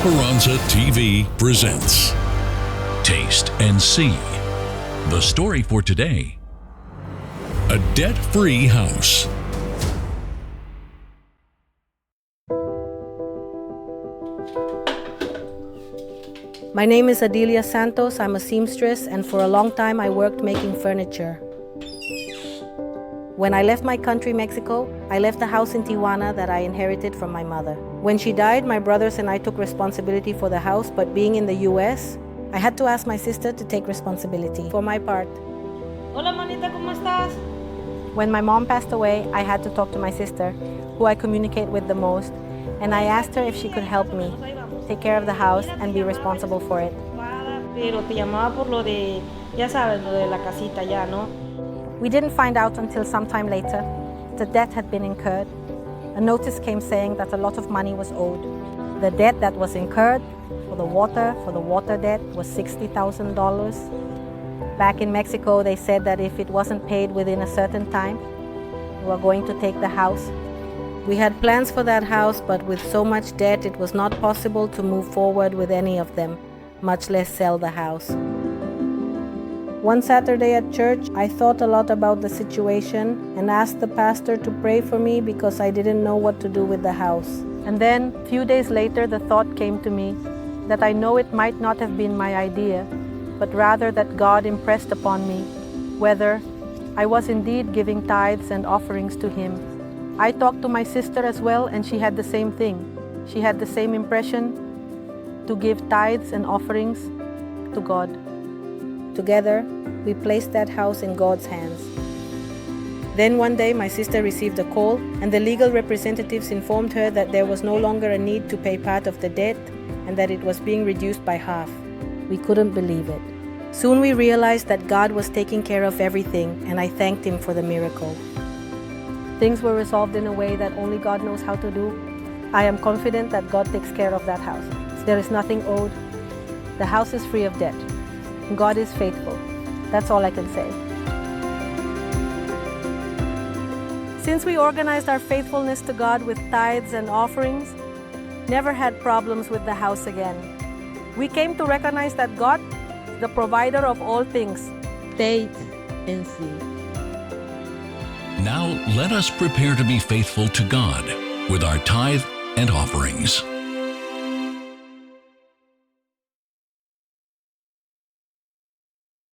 Esperanza TV presents Taste and See. The story for today: a debt-free house. My name is Adelia Santos. I'm a seamstress, and for a long time I worked making furniture. When I left my country, Mexico, I left the house in Tijuana that I inherited from my mother. When she died, my brothers and I took responsibility for the house, but being in the US, I had to ask my sister to take responsibility for my part. Hola, manita, ¿cómo estás? When my mom passed away, I had to talk to my sister, who I communicate with the most, and I asked her if she could help me take care of the house and be responsible for it. Pero te llamaba por lo de, ya sabes, lo de la casita ya, ¿no? We didn't find out until sometime later. The debt had been incurred. A notice came saying that a lot of money was owed. The debt that was incurred for the water debt was $60,000. Back in Mexico, they said that if it wasn't paid within a certain time, we were going to take the house. We had plans for that house, but with so much debt, it was not possible to move forward with any of them, much less sell the house. One Saturday at church, I thought a lot about the situation and asked the pastor to pray for me because I didn't know what to do with the house. And then, a few days later, the thought came to me that I know it might not have been my idea, but rather that God impressed upon me whether I was indeed giving tithes and offerings to Him. I talked to my sister as well, and she had the same thing. She had the same impression to give tithes and offerings to God. Together, we placed that house in God's hands. Then one day, my sister received a call, and the legal representatives informed her that there was no longer a need to pay part of the debt and that it was being reduced by half. We couldn't believe it. Soon we realized that God was taking care of everything, and I thanked Him for the miracle. Things were resolved in a way that only God knows how to do. I am confident that God takes care of that house. There is nothing owed. The house is free of debt. God is faithful. That's all I can say. Since we organized our faithfulness to God with tithes and offerings, never had problems with the house again. We came to recognize that God is the provider of all things. Taste and see. Now let us prepare to be faithful to God with our tithe and offerings.